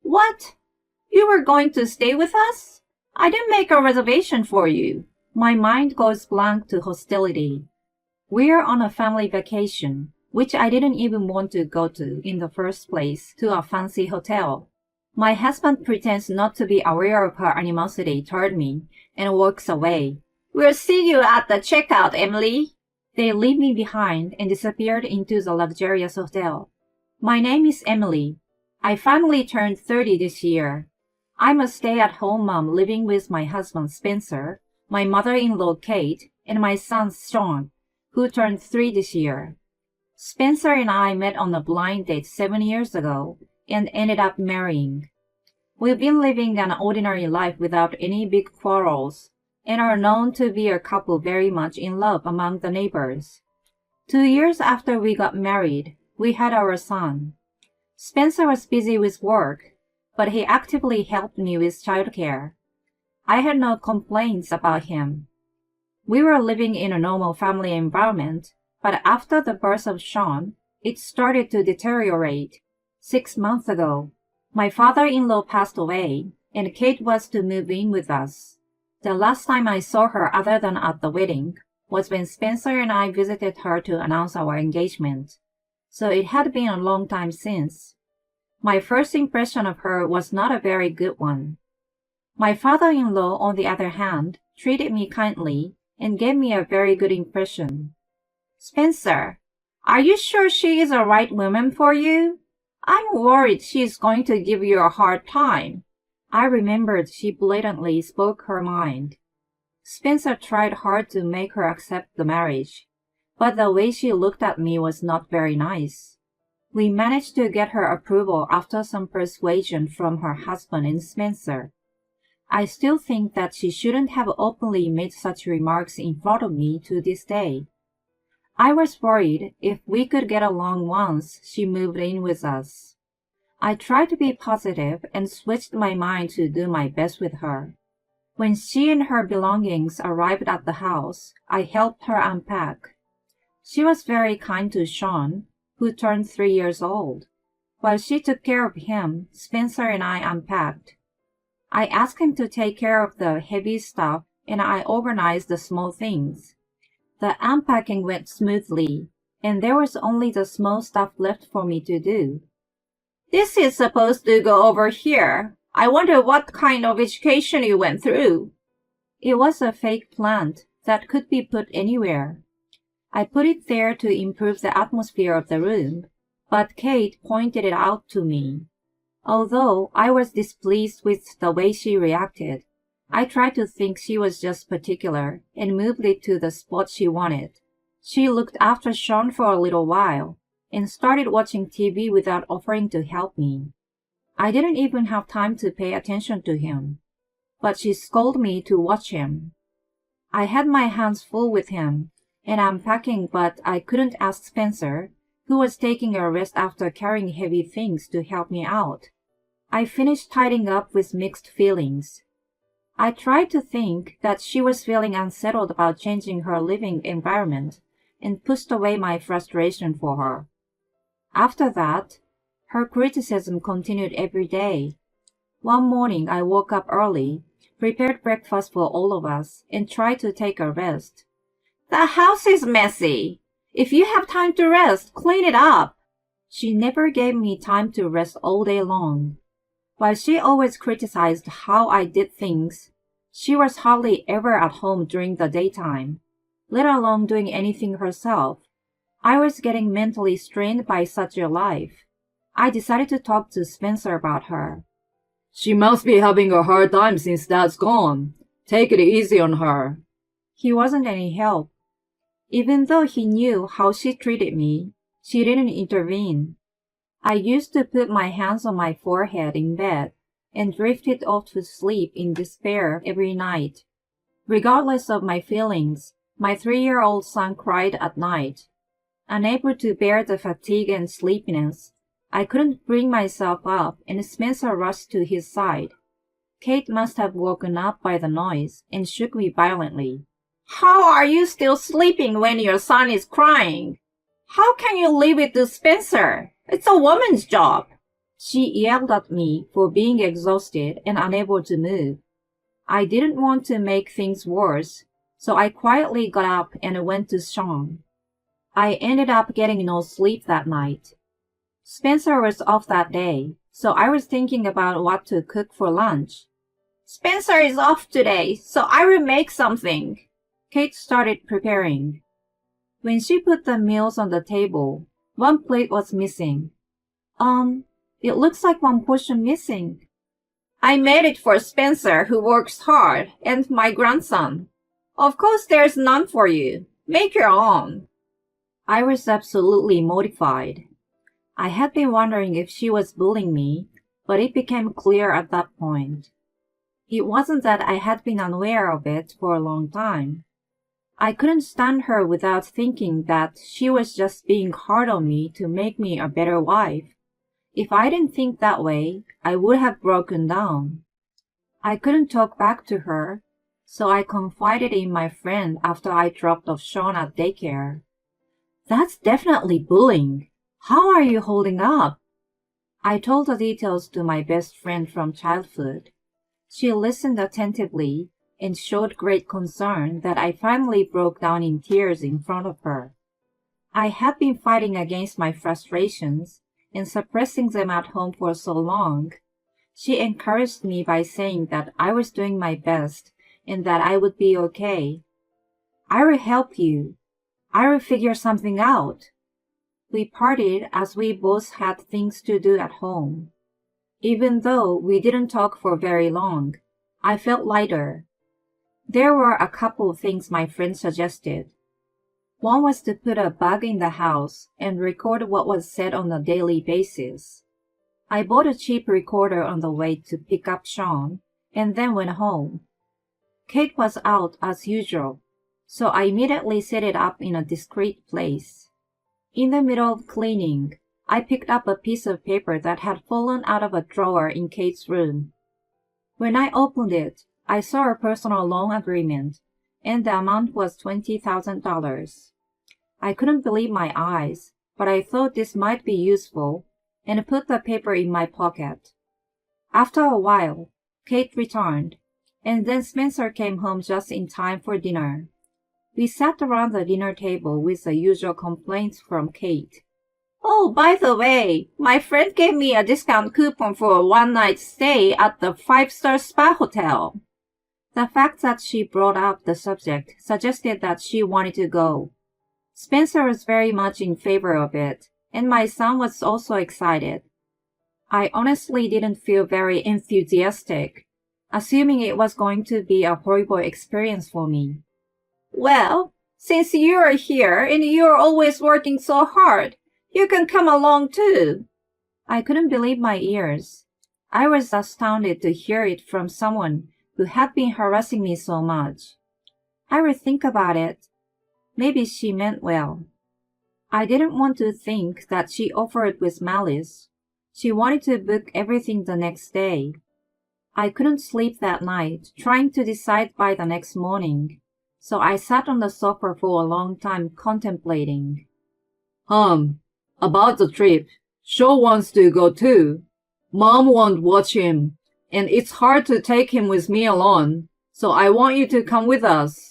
What? You were going to stay with us? I didn't make a reservation for you. My mind goes blank to hostility. We're on a family vacation, which I didn't even want to go to in the first place, to a fancy hotel. My husband pretends not to be aware of her animosity toward me and walks away. We'll see you at the checkout, Emily. They leave me behind and disappeared into the luxurious hotel. My name is Emily. I finally turned 30 this year. I'm a stay-at-home mom living with my husband Spencer, my mother-in-law Kate, and my son Sean, who turned 3 this year. Spencer and I met on a blind date 7 years ago and ended up marrying. We've been living an ordinary life without any big quarrels and are known to be a couple very much in love among the neighbors. 2 years after we got married, we had our son. Spencer was busy with work, but he actively helped me with childcare. I had no complaints about him. We were living in a normal family environment, but after the birth of Sean, it started to deteriorate. 6 months ago, my father-in-law passed away, and Kate was to move in with us. The last time I saw her other than at the wedding was when Spencer and I visited her to announce our engagement, so it had been a long time since. My first impression of her was not a very good one. My father-in-law, on the other hand, treated me kindly and gave me a very good impression. Spencer, are you sure she is the right woman for you? I'm worried she is going to give you a hard time. I remembered she blatantly spoke her mind. Spencer tried hard to make her accept the marriage, but the way she looked at me was not very nice. We managed to get her approval after some persuasion from her husband and Spencer. I still think that she shouldn't have openly made such remarks in front of me to this day. I was worried if we could get along once she moved in with us. I tried to be positive and switched my mind to do my best with her. When she and her belongings arrived at the house, I helped her unpack. She was very kind to Sean, who turned 3 years old. While she took care of him, Spencer and I unpacked. I asked him to take care of the heavy stuff, and I organized the small things. The unpacking went smoothly, and there was only the small stuff left for me to do. This is supposed to go over here. I wonder what kind of education you went through. It was a fake plant that could be put anywhere. I put it there to improve the atmosphere of the room, but Kate pointed it out to me. Although I was displeased with the way she reacted, I tried to think she was just particular and moved it to the spot she wanted. She looked after Sean for a little while and started watching TV without offering to help me. I didn't even have time to pay attention to him, but she scolded me to watch him. I had my hands full with him and unpacking, but I couldn't ask Spencer, who was taking a rest after carrying heavy things, to help me out. I finished tidying up with mixed feelings. I tried to think that she was feeling unsettled about changing her living environment and pushed away my frustration for her. After that, her criticism continued every day. One morning I woke up early, prepared breakfast for all of us, and tried to take a rest. The house is messy. If you have time to rest, clean it up. She never gave me time to rest all day long. While she always criticized how I did things, she was hardly ever at home during the daytime, let alone doing anything herself. I was getting mentally strained by such a life. I decided to talk to Spencer about her. She must be having a hard time since Dad's gone. Take it easy on her. He wasn't any help. Even though he knew how she treated me, she didn't intervene. I used to put my hands on my forehead in bed and drifted off to sleep in despair every night. Regardless of my feelings, my 3-year-old son cried at night. Unable to bear the fatigue and sleepiness, I couldn't bring myself up, and Spencer rushed to his side. Kate must have woken up by the noise and shook me violently. How are you still sleeping when your son is crying? How can you leave it to Spencer? It's a woman's job. She yelled at me for being exhausted and unable to move. I didn't want to make things worse, so I quietly got up and went to Sean. I ended up getting no sleep that night. Spencer was off that day, so I was thinking about what to cook for lunch. Spencer is off today, so I will make something. Kate started preparing. When she put the meals on the table, one plate was missing. It looks like one portion missing. I made it for Spencer, who works hard, and my grandson. Of course there's none for you. Make your own. I was absolutely mortified. I had been wondering if she was bullying me, but it became clear at that point. It wasn't that I had been unaware of it for a long time. I couldn't stand her without thinking that she was just being hard on me to make me a better wife. If I didn't think that way, I would have broken down. I couldn't talk back to her, so I confided in my friend after I dropped off Sean at daycare. That's definitely bullying. How are you holding up? I told the details to my best friend from childhood. She listened attentively and showed great concern that I finally broke down in tears in front of her. I had been fighting against my frustrations and suppressing them at home for so long. She encouraged me by saying that I was doing my best and that I would be okay. I will help you. I will figure something out. We parted as we both had things to do at home. Even though we didn't talk for very long, I felt lighter. There were a couple of things my friend suggested. One was to put a bug in the house and record what was said on a daily basis. I bought a cheap recorder on the way to pick up Sean and then went home. Kate was out as usual, so I immediately set it up in a discreet place. In the middle of cleaning, I picked up a piece of paper that had fallen out of a drawer in Kate's room. When I opened it, I saw a personal loan agreement, and the amount was $20,000. I couldn't believe my eyes, but I thought this might be useful, and put the paper in my pocket. After a while, Kate returned, and then Spencer came home just in time for dinner. We sat around the dinner table with the usual complaints from Kate. Oh, by the way, my friend gave me a discount coupon for a one-night stay at the 5-star spa hotel. The fact that she brought up the subject suggested that she wanted to go. Spencer was very much in favor of it, and my son was also excited. I honestly didn't feel very enthusiastic, assuming it was going to be a horrible experience for me. Well, since you are here and you're always working so hard, you can come along too. I couldn't believe my ears. I was astounded to hear it from someone who had been harassing me so much. I would think about it. Maybe she meant well. I didn't want to think that she offered with malice. She wanted to book everything the next day. I couldn't sleep that night, trying to decide by the next morning, so I sat on the sofa for a long time contemplating. About the trip, Sean wants to go too. Mom won't watch him, and it's hard to take him with me alone, so I want you to come with us.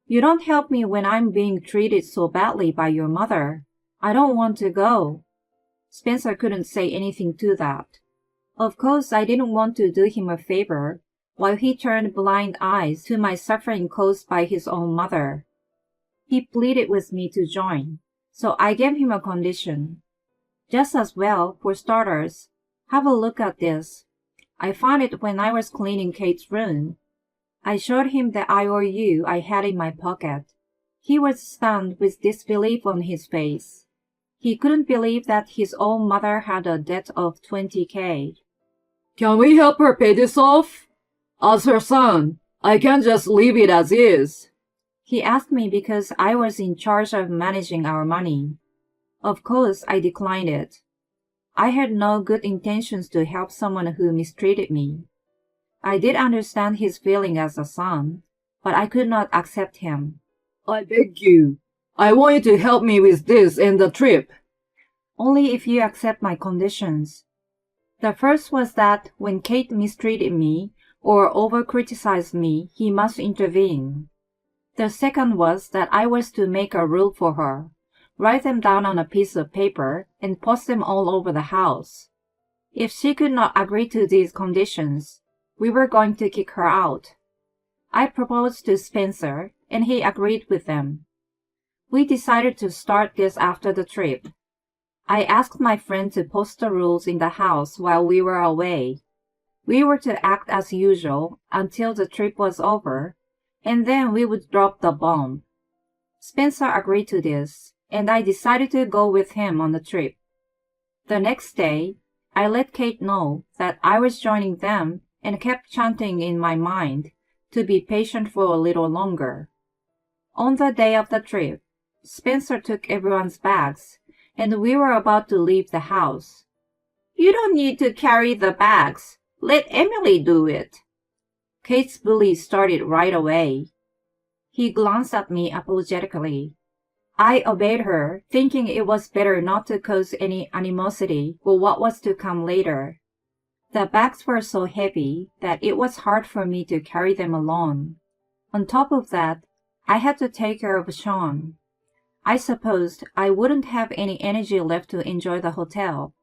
You don't help me when I'm being treated so badly by your mother. I don't want to go. Spencer couldn't say anything to that. Of course, I didn't want to do him a favor, while he turned blind eyes to my suffering caused by his own mother. He pleaded with me to join, so I gave him a condition. Just as well, for starters, have a look at this. I found it when I was cleaning Kate's room. I showed him the IOU I had in my pocket. He was stunned with disbelief on his face. He couldn't believe that his own mother had a debt of $20,000. Can we help her pay this off? As her son, I can't just leave it as is. He asked me because I was in charge of managing our money. Of course, I declined it. I had no good intentions to help someone who mistreated me. I did understand his feeling as a son, but I could not accept him. I beg you. I want you to help me with this and the trip. Only if you accept my conditions. The first was that when Kate mistreated me or over-criticized me, he must intervene. The second was that I was to make a rule for her, write them down on a piece of paper, and post them all over the house. If she could not agree to these conditions, we were going to kick her out. I proposed to Spencer, and he agreed with them. We decided to start this after the trip. I asked my friend to post the rules in the house while we were away. We were to act as usual until the trip was over, and then we would drop the bomb. Spencer agreed to this, and I decided to go with him on the trip. The next day, I let Kate know that I was joining them and kept chanting in my mind to be patient for a little longer. On the day of the trip, Spencer took everyone's bags, and we were about to leave the house. "You don't need to carry the bags. Let Emily do it." Kate's bully started right away. He glanced at me apologetically. I obeyed her, thinking it was better not to cause any animosity for what was to come later. The bags were so heavy that it was hard for me to carry them alone. On top of that, I had to take care of Sean. I supposed I wouldn't have any energy left to enjoy the hotel.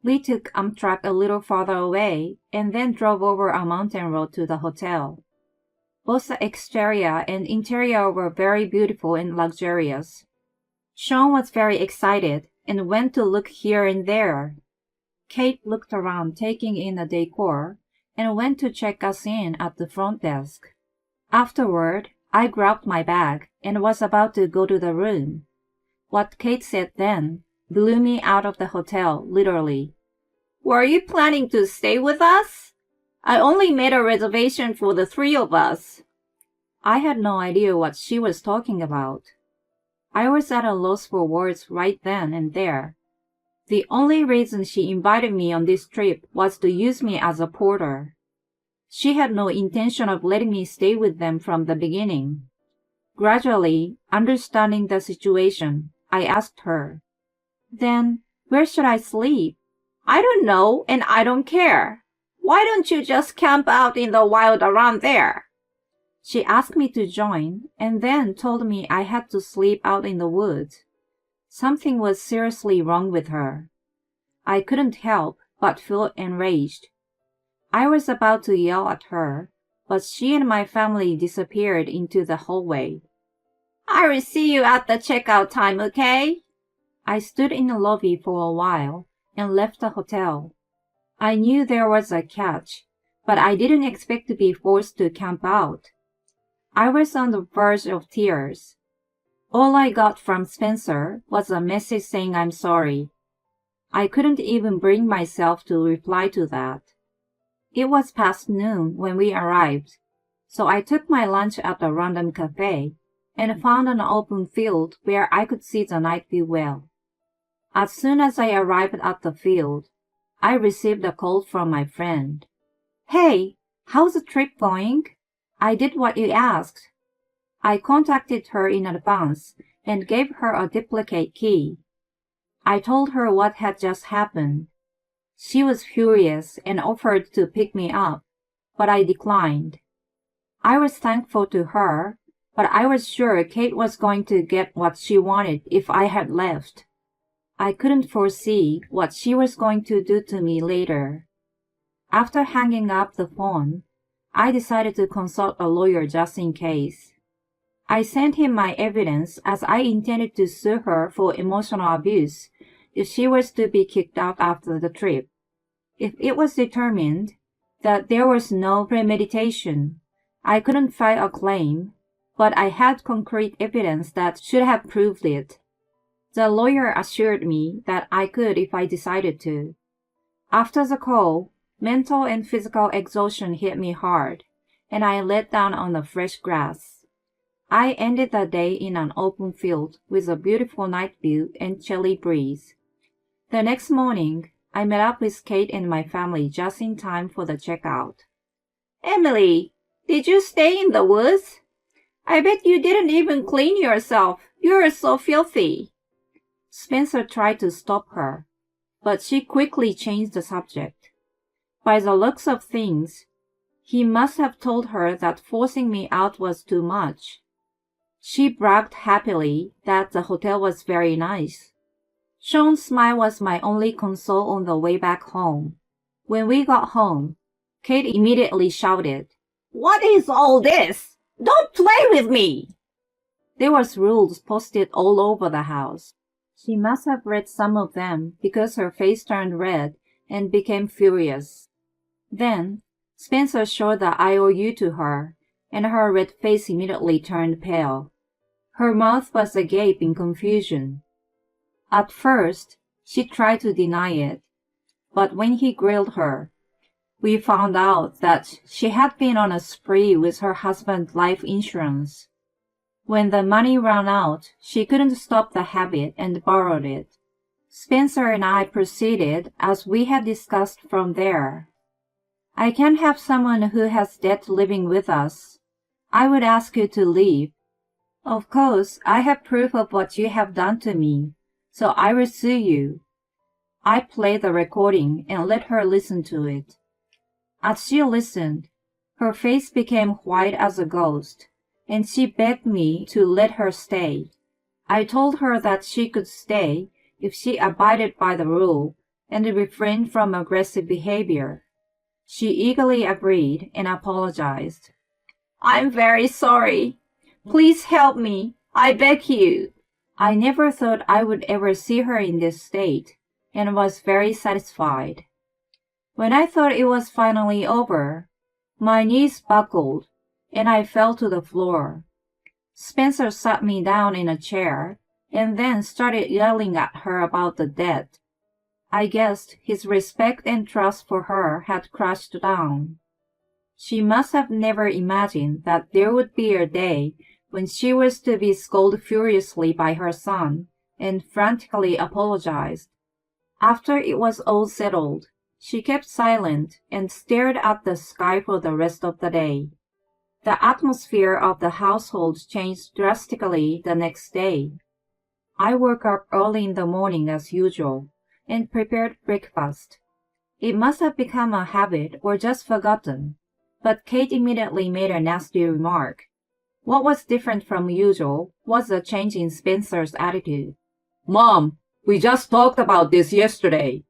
We took Amtrak a little farther away and then drove over a mountain road to the hotel. Both the exterior and interior were very beautiful and luxurious. Sean was very excited and went to look here and there. Kate looked around taking in the decor and went to check us in at the front desk. Afterward, I grabbed my bag and was about to go to the room. What Kate said then blew me out of the hotel, literally. "Were you planning to stay with us? I only made a reservation for the three of us." I had no idea what she was talking about. I was at a loss for words right then and there. The only reason she invited me on this trip was to use me as a porter. She had no intention of letting me stay with them from the beginning. Gradually, understanding the situation, I asked her, "Then, where should I sleep?" "I don't know, and I don't care. Why don't you just camp out in the wild around there?" She asked me to join, and then told me I had to sleep out in the woods. Something was seriously wrong with her. I couldn't help but feel enraged. I was about to yell at her, but she and my family disappeared into the hallway. "I will see you at the checkout time, okay?" I stood in the lobby for a while and left the hotel. I knew there was a catch, but I didn't expect to be forced to camp out. I was on the verge of tears. All I got from Spencer was a message saying I'm sorry. I couldn't even bring myself to reply to that. It was past noon when we arrived, so I took my lunch at a random cafe and found an open field where I could see the night view well. As soon as I arrived at the field, I received a call from my friend. "Hey, how's the trip going? I did what you asked." I contacted her in advance and gave her a duplicate key. I told her what had just happened. She was furious and offered to pick me up, but I declined. I was thankful to her, but I was sure Kate was going to get what she wanted if I had left. I couldn't foresee what she was going to do to me later. After hanging up the phone, I decided to consult a lawyer just in case. I sent him my evidence as I intended to sue her for emotional abuse if she was to be kicked out after the trip. If it was determined that there was no premeditation, I couldn't file a claim, but I had concrete evidence that should have proved it. The lawyer assured me that I could if I decided to. After the call, mental and physical exhaustion hit me hard, and I laid down on the fresh grass. I ended the day in an open field with a beautiful night view and chilly breeze. The next morning, I met up with Kate and my family just in time for the checkout. "Emily, did you stay in the woods? I bet you didn't even clean yourself. You're so filthy." Spencer tried to stop her, but she quickly changed the subject. By the looks of things, he must have told her that forcing me out was too much. She bragged happily that the hotel was very nice. Sean's smile was my only console on the way back home. When we got home, Kate immediately shouted, "What is all this? Don't play with me!" There was rules posted all over the house. She must have read some of them because her face turned red and became furious. Then, Spencer showed the IOU to her, and her red face immediately turned pale. Her mouth was agape in confusion. At first, she tried to deny it, but when he grilled her, we found out that she had been on a spree with her husband's life insurance. When the money ran out, she couldn't stop the habit and borrowed it. Spencer and I proceeded as we had discussed from there. "I can't have someone who has debt living with us. I would ask you to leave. Of course, I have proof of what you have done to me, so I will sue you." I played the recording and let her listen to it. As she listened, her face became white as a ghost, and she begged me to let her stay. I told her that she could stay if she abided by the rule and refrained from aggressive behavior. She eagerly agreed and apologized. "I'm very sorry. Please help me. I beg you." I never thought I would ever see her in this state, and was very satisfied. When I thought it was finally over, my knees buckled, and I fell to the floor. Spencer sat me down in a chair, and then started yelling at her about the debt. I guessed his respect and trust for her had crashed down. She must have never imagined that there would be a day when she was to be scolded furiously by her son and frantically apologized. After it was all settled, she kept silent and stared at the sky for the rest of the day. The atmosphere of the household changed drastically the next day. I woke up early in the morning as usual and prepared breakfast. It must have become a habit or just forgotten, but Kate immediately made a nasty remark. What was different from usual was a change in Spencer's attitude. "Mom, we just talked about this yesterday."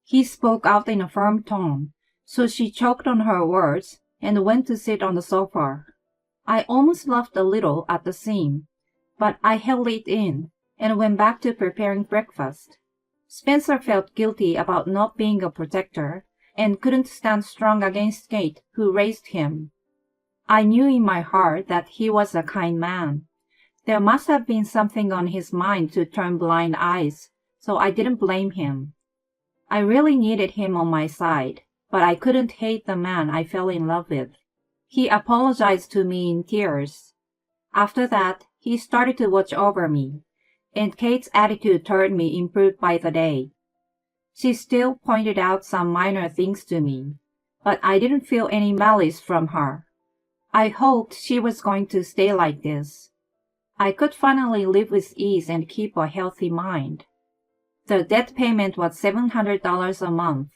He spoke out in a firm tone, so she choked on her words and went to sit on the sofa. I almost laughed a little at the scene, but I held it in and went back to preparing breakfast. Spencer felt guilty about not being a protector and couldn't stand strong against Kate, who raised him. I knew in my heart that he was a kind man. There must have been something on his mind to turn blind eyes, so I didn't blame him. I really needed him on my side, but I couldn't hate the man I fell in love with. He apologized to me in tears. After that, he started to watch over me, and Kate's attitude toward me improved by the day. She still pointed out some minor things to me, but I didn't feel any malice from her. I hoped she was going to stay like this. I could finally live with ease and keep a healthy mind. The debt payment was $700 a month,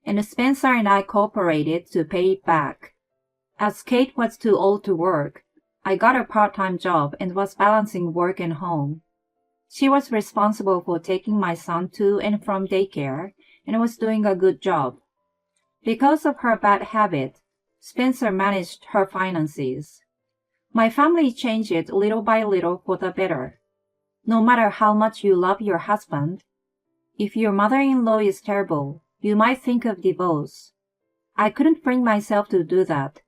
and Spencer and I cooperated to pay it back. As Kate was too old to work, I got a part-time job and was balancing work and home. She was responsible for taking my son to and from daycare and was doing a good job. Because of her bad habit, Spencer managed her finances. My family changed it little by little for the better. No matter how much you love your husband, if your mother-in-law is terrible, you might think of divorce. I couldn't bring myself to do that,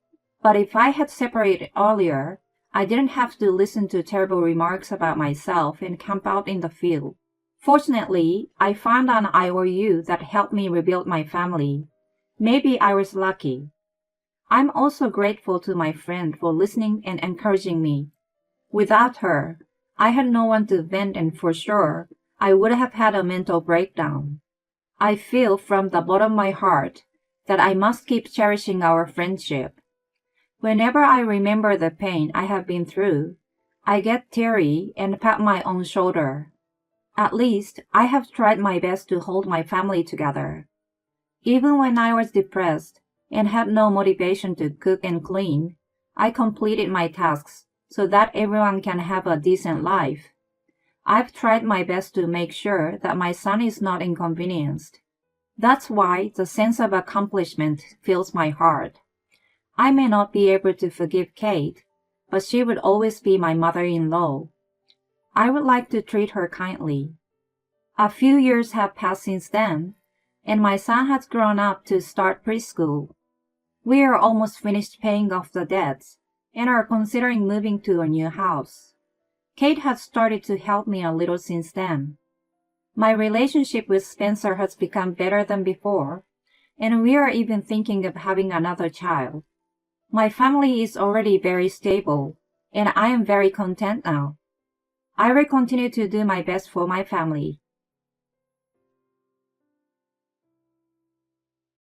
but if I had separated earlier, I didn't have to listen to terrible remarks about myself and camp out in the field. Fortunately, I found an IOU that helped me rebuild my family. Maybe I was lucky. I'm also grateful to my friend for listening and encouraging me. Without her, I had no one to vent, and for sure, I would have had a mental breakdown. I feel from the bottom of my heart that I must keep cherishing our friendship. Whenever I remember the pain I have been through, I get teary and pat my own shoulder. At least, I have tried my best to hold my family together. Even when I was depressed and had no motivation to cook and clean, I completed my tasks so that everyone can have a decent life. I've tried my best to make sure that my son is not inconvenienced. That's why the sense of accomplishment fills my heart. I may not be able to forgive Kate, but she would always be my mother-in-law. I would like to treat her kindly. A few years have passed since then, and my son has grown up to start preschool. We are almost finished paying off the debts and are considering moving to a new house. Kate has started to help me a little since then. My relationship with Spencer has become better than before, and we are even thinking of having another child. My family is already very stable, and I am very content now. I will continue to do my best for my family.